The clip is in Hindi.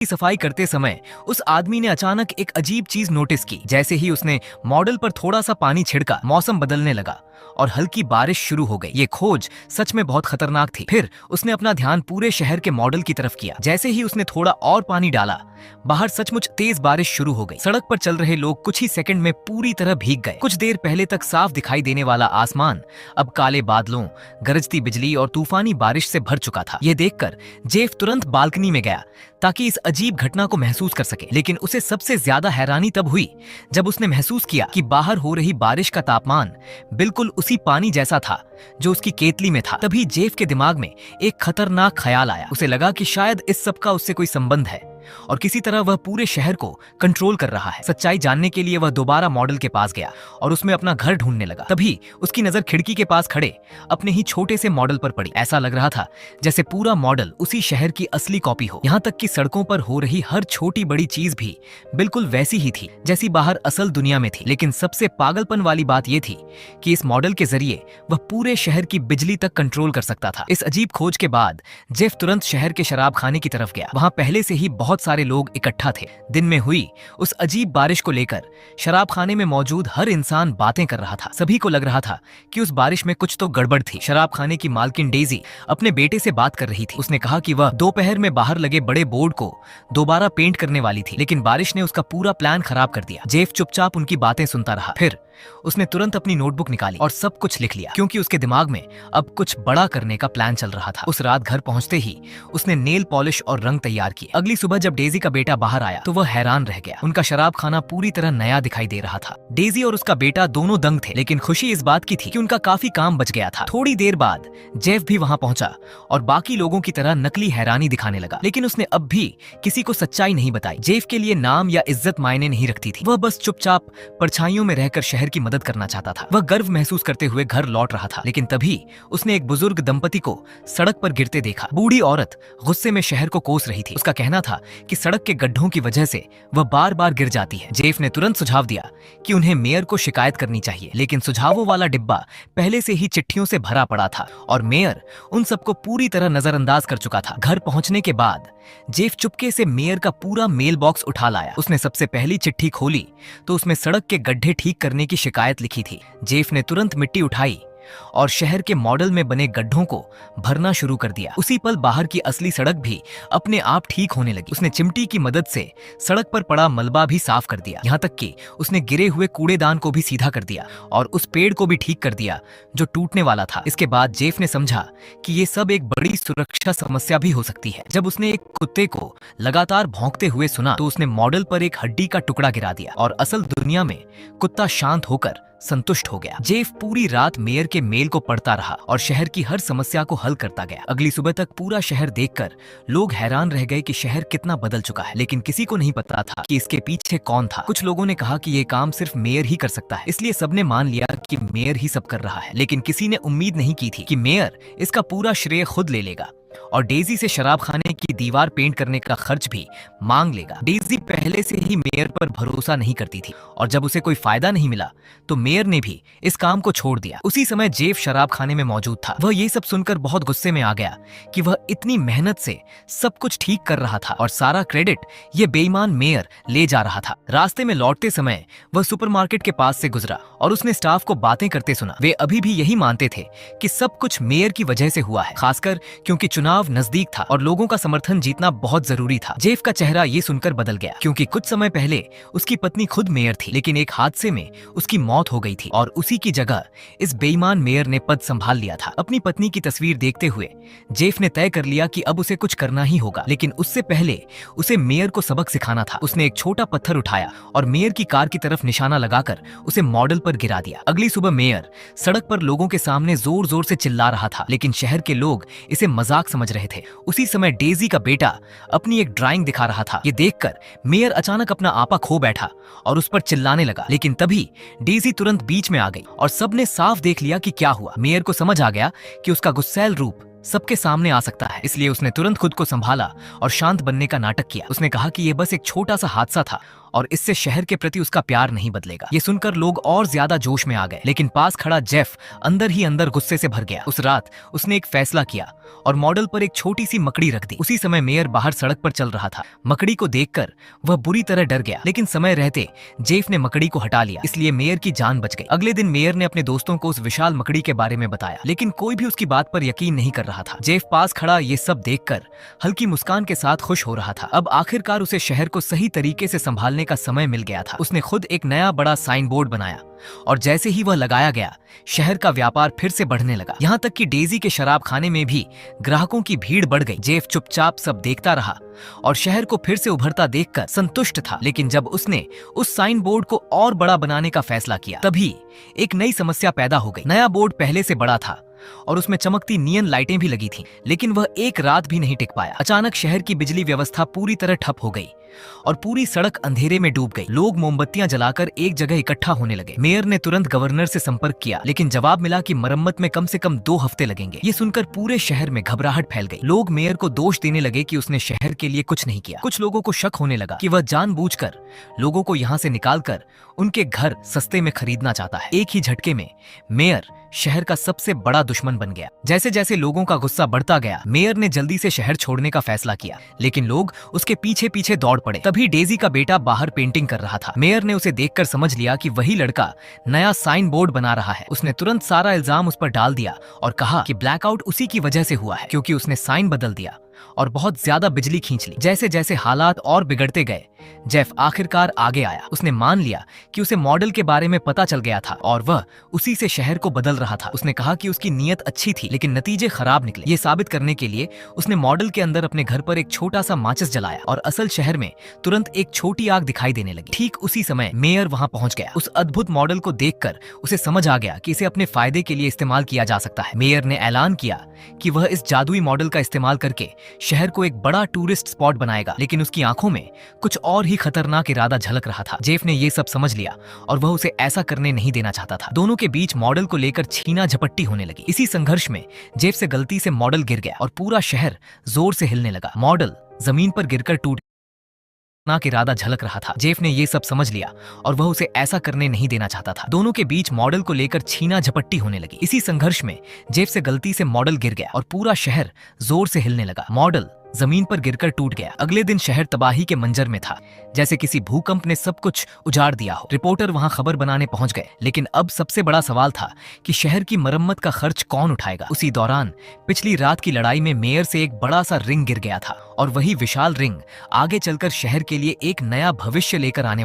की सफाई करते समय उस आदमी ने अचानक एक अजीब चीज नोटिस की। जैसे ही उसने मॉडल पर थोड़ा सा पानी छिड़का, मौसम बदलने लगा और हल्की बारिश शुरू हो गई। ये खोज सच में बहुत खतरनाक थी। फिर उसने अपना ध्यान पूरे शहर के मॉडल की तरफ किया। जैसे ही उसने थोड़ा और पानी डाला, बाहर सचमुच तेज बारिश शुरू हो गई। सड़क पर चल रहे लोग कुछ ही सेकंड में पूरी तरह भीग गए। कुछ देर पहले तक साफ दिखाई देने वाला आसमान अब काले बादलों, गरजती बिजली और तूफानी बारिश से भर चुका था। यह देखकर जेफ तुरंत बालकनी में गया ताकि इस अजीब घटना को महसूस कर सके। लेकिन उसे सबसे ज्यादा हैरानी तब हुई जब उसने महसूस किया कि बाहर हो रही बारिश का तापमान बिल्कुल उसी पानी जैसा था जो उसकी केतली में था। तभी जेफ के दिमाग में एक खतरनाक ख्याल आया। उसे लगा कि शायद इस सब का उससे कोई संबंध है और किसी तरह वह पूरे शहर को कंट्रोल कर रहा है। सच्चाई जानने के लिए वह दोबारा मॉडल के पास गया और उसमें अपना घर ढूंढने लगा। तभी उसकी नजर खिड़की के पास खड़े अपने ही छोटे से मॉडल पर पड़ी। ऐसा लग रहा था जैसे पूरा मॉडल उसी शहर की असली कॉपी हो। यहाँ तक कि सड़कों पर हो रही हर छोटी बड़ी चीज भी बिल्कुल वैसी ही थी जैसी बाहर असल दुनिया में थी। लेकिन सबसे पागलपन वाली बात यह थी कि इस मॉडल के जरिए वह पूरे शहर की बिजली तक कंट्रोल कर सकता था। इस अजीब खोज के बाद जेफ तुरंत शहर के शराब खाने की तरफ गया। वहां पहले से ही बहुत सारे लोग इकट्ठा थे। दिन में हुई उस अजीब बारिश को लेकर शराब खाने में मौजूद हर इंसान बातें कर रहा था। सभी को लग रहा था कि उस बारिश में कुछ तो गड़बड़ थी। शराब खाने की मालकिन डेजी अपने बेटे से बात कर रही थी। उसने कहा कि वह दोपहर में बाहर लगे बड़े बोर्ड को दोबारा पेंट करने वाली थी, लेकिन बारिश ने उसका पूरा प्लान खराब कर दिया। जेफ चुपचाप उनकी बातें सुनता रहा। फिर उसने तुरंत अपनी नोटबुक निकाली और सब कुछ लिख लिया, क्योंकि उसके दिमाग में अब कुछ बड़ा करने का प्लान चल रहा था। उस रात घर पहुंचते ही उसने नेल पॉलिश और रंग तैयार किए। अगली सुबह जब डेजी का बेटा बाहर आया तो वह हैरान रह गया। उनका शराब खाना पूरी तरह नया दिखाई दे रहा था। डेजी और उसका बेटा दोनों दंग थे, लेकिन खुशी इस बात की थी कि उनका काफी काम बच गया था। थोड़ी देर बाद जेफ भी वहां पहुंचा और बाकी लोगों की तरह नकली हैरानी दिखाने लगा, लेकिन उसने अब भी किसी को सच्चाई नहीं बताई। जेफ के लिए नाम या इज्जत मायने नहीं रखती थी। वह बस चुपचाप परछाइयों में रहकर शहर की मदद करना चाहता था। वह गर्व महसूस करते हुए घर लौट रहा था, लेकिन तभी उसने एक बुजुर्ग दंपति को सड़क पर गिरते देखा। बूढ़ी औरत गुस्से में शहर को कोस रही थी। उसका कहना था कि सड़क के गड्ढों की वजह से वह बार बार गिर जाती है। जेफ ने तुरंत सुझाव दिया कि उन्हें मेयर को शिकायत करनी चाहिए, लेकिन सुझावों वाला डिब्बा पहले से ही चिट्ठियों से भरा पड़ा था और मेयर उन सबको पूरी तरह नजरअंदाज कर चुका था। घर पहुंचने के बाद जेफ चुपके से मेयर का पूरा मेल बॉक्स उठा लाया। उसने सबसे पहली चिट्ठी खोली तो उसमें सड़क के गड्ढे ठीक करने की शिकायत लिखी थी। जेफ ने तुरंत मिट्टी उठाई और शहर के मॉडल में बने गड्ढों को भरना शुरू कर दिया। उसी पल बाहर की असली सड़क भी अपने आप ठीक होने लगी। उसने चिमटी की मदद से सड़क पर पड़ा मलबा भी साफ कर दिया, यहाँ तक कि उसने गिरे हुए कूड़ेदान को भी सीधा कर दिया और उस पेड़ को भी ठीक कर दिया जो टूटने वाला था। इसके बाद जेफ ने समझा कि ये सब एक बड़ी सुरक्षा समस्या भी हो सकती है। जब उसने एक कुत्ते को लगातार भौंकते हुए सुना तो उसने मॉडल पर एक हड्डी का टुकड़ा गिरा दिया और असल दुनिया में कुत्ता शांत होकर संतुष्ट हो गया। जेफ पूरी रात मेयर के मेल को पढ़ता रहा और शहर की हर समस्या को हल करता गया। अगली सुबह तक पूरा शहर देखकर लोग हैरान रह गए कि शहर कितना बदल चुका है, लेकिन किसी को नहीं पता था कि इसके पीछे कौन था। कुछ लोगों ने कहा कि ये काम सिर्फ मेयर ही कर सकता है, इसलिए सबने मान लिया कि मेयर ही सब कर रहा है। लेकिन किसी ने उम्मीद नहीं की थी कि मेयर इसका पूरा श्रेय खुद ले लेगा और डेजी से शराब खाने की दीवार पेंट करने का खर्च भी मांग लेगा। डेजी पहले से ही मेयर पर भरोसा नहीं करती थी और जब उसे कोई फायदा नहीं मिला तो मेयर ने भी इस काम को छोड़ दिया। उसी समय जेफ शराब खाने में मौजूद था। वह ये सब सुनकर बहुत गुस्से में आ गया कि वह इतनी मेहनत से सब कुछ ठीक कर रहा था और सारा क्रेडिट ये बेईमान मेयर ले जा रहा था। रास्ते में लौटते समय वह सुपरमार्केट के पास से गुजरा और उसने स्टाफ को बातें करते सुना। वे अभी भी यही मानते थे कि सब कुछ मेयर की वजह से हुआ है, खासकर क्योंकि चुनाव नजदीक था और लोगों का समर्थन जीतना बहुत जरूरी था। जेफ का चेहरा ये सुनकर बदल गया, क्योंकि कुछ समय पहले उसकी पत्नी खुद मेयर थी, लेकिन एक हादसे में उसकी मौत हो गई थी और उसी की जगह इस बेईमान मेयर ने पद संभाल लिया था। अपनी पत्नी की तस्वीर देखते हुए जेफ ने तय कर लिया कि अब उसे कुछ करना ही होगा, लेकिन उससे पहले उसे मेयर को सबक सिखाना था। उसने एक छोटा पत्थर उठाया और मेयर की कार की तरफ निशाना लगाकर उसे मॉडल पर गिरा दिया। अगली सुबह मेयर सड़क पर लोगों के सामने जोर जोर से चिल्ला रहा था, लेकिन शहर के लोग इसे मजाक समझ रहे थे। उसी समय डेजी का बेटा अपनी एक ड्राइंग दिखा रहा था। ये देखकर मेयर अचानक अपना आपा खो बैठा और उस पर चिल्लाने लगा, लेकिन तभी डेजी तुरंत बीच में आ गई और सबने साफ देख लिया कि क्या हुआ। मेयर को समझ आ गया कि उसका गुस्सैल रूप सबके सामने आ सकता है, इसलिए उसने तुरंत खुद को संभाला और शांत बनने का नाटक किया। उसने कहा कि यह बस एक छोटा सा हादसा था और इससे शहर के प्रति उसका प्यार नहीं बदलेगा। ये सुनकर लोग और ज्यादा जोश में आ गए, लेकिन पास खड़ा जेफ अंदर ही अंदर गुस्से से भर गया। उस रात उसने एक फैसला किया और मॉडल पर एक छोटी सी मकड़ी रख दी। उसी समय मेयर बाहर सड़क पर चल रहा था। मकड़ी को देखकर वह बुरी तरह डर गया, लेकिन समय रहते जेफ ने मकड़ी को हटा लिया, इसलिए मेयर की जान बच गई। अगले दिन मेयर ने अपने दोस्तों को उस विशाल मकड़ी के बारे में बताया, लेकिन कोई भी उसकी बात पर यकीन नहीं कर रहा था। जेफ पास खड़ा ये सब देखकर हल्की मुस्कान के साथ खुश हो रहा था। अब आखिरकार उसे शहर को सही तरीके से संभालने का समय मिल गया था। उसने खुद एक नया बड़ा साइन बोर्ड बनाया और जैसे ही वह लगाया गया, शहर का व्यापार फिर से बढ़ने लगा। यहाँ तक कि डेजी के शराब खाने में भी ग्राहकों की भीड़ बढ़ गई। जेफ चुपचाप सब देखता रहा और शहर को फिर से उभरता देखकर संतुष्ट था। लेकिन जब उसने उस साइन बोर्ड को और बड़ा बनाने का फैसला किया, तभी एक नई समस्या पैदा हो गई। नया बोर्ड पहले से बड़ा था और उसमें चमकती नियन लाइटें भी लगी थीं, लेकिन वह एक रात भी नहीं टिक पाया। अचानक शहर की बिजली व्यवस्था पूरी तरह ठप हो गई और पूरी सड़क अंधेरे में डूब गई। लोग मोमबत्तियां जलाकर एक जगह इकट्ठा होने लगे। मेयर ने तुरंत गवर्नर से संपर्क किया, लेकिन जवाब मिला कि मरम्मत में कम से कम 2 हफ्ते लगेंगे। ये सुनकर पूरे शहर में घबराहट फैल गई। लोग मेयर को दोष देने लगे कि उसने शहर के लिए कुछ नहीं किया। कुछ लोगों को शक होने लगा कि वह जानबूझकर लोगों को यहाँ से निकालकर उनके घर सस्ते में खरीदना चाहता है। एक ही झटके में मेयर शहर का सबसे बड़ा दुश्मन बन गया। जैसे जैसे लोगों का गुस्सा बढ़ता गया, मेयर ने जल्दी से शहर छोड़ने का फैसला किया, लेकिन लोग उसके पीछे पीछे दौड़ पड़े। तभी डेजी का बेटा बाहर पेंटिंग कर रहा था। मेयर ने उसे देखकर समझ लिया कि वही लड़का नया साइन बोर्ड बना रहा है। उसने तुरंत सारा इल्जाम उस पर डाल दिया और कहा कि ब्लैकआउट उसी की वजह से हुआ है, क्योंकि उसने साइन बदल दिया और बहुत ज्यादा बिजली खींच ली। जैसे जैसे हालात और बिगड़ते गए, जेफ आखिरकार आगे आया। उसने मान लिया कि उसे मॉडल के बारे में पता चल गया था और वह उसी से शहर को बदल रहा था। उसने कहा कि उसकी नीयत अच्छी थी, लेकिन नतीजे खराब निकले। ये साबित करने के लिए उसने मॉडल के अंदर अपने घर पर एक छोटा सा माचिस जलाया और असल शहर में तुरंत एक छोटी आग दिखाई देने लगी। ठीक उसी समय मेयर वहां पहुंच गया। उस अद्भुत मॉडल को देखकर उसे समझ आ गया कि इसे अपने फायदे के लिए इस्तेमाल किया जा सकता है। मेयर ने ऐलान किया कि वह इस जादुई मॉडल का इस्तेमाल करके शहर को एक बड़ा टूरिस्ट स्पॉट बनाएगा, लेकिन उसकी आंखों में कुछ और ही खतरनाक इरादा झलक रहा था। जेफ ने ये सब समझ लिया और वह उसे ऐसा करने नहीं देना चाहता था। दोनों के बीच मॉडल को लेकर छीना झपट्टी होने लगी। इसी संघर्ष में जेफ से गलती से मॉडल गिर गया और पूरा शहर जोर से हिलने लगा। मॉडल जमीन पर गिरकर टूट इरादा झलक रहा था। जेफ ने ये सब समझ लिया और वह उसे ऐसा करने नहीं देना चाहता था। दोनों के बीच मॉडल को लेकर छीना झपट्टी होने लगी। इसी संघर्ष में जेफ से गलती से मॉडल गिर गया और पूरा शहर जोर से हिलने लगा। मॉडल जमीन पर गिरकर टूट गया। अगले दिन शहर तबाही के मंजर में था, जैसे किसी भूकंप ने सब कुछ उजाड़ दिया हो। रिपोर्टर वहां खबर बनाने पहुंच गए, लेकिन अब सबसे बड़ा सवाल था कि शहर की मरम्मत का खर्च कौन उठाएगा। उसी दौरान पिछली रात की लड़ाई में मेयर से एक बड़ा सा रिंग गिर गया था और वही विशाल रिंग आगे चलकर शहर के लिए एक नया भविष्य लेकर आने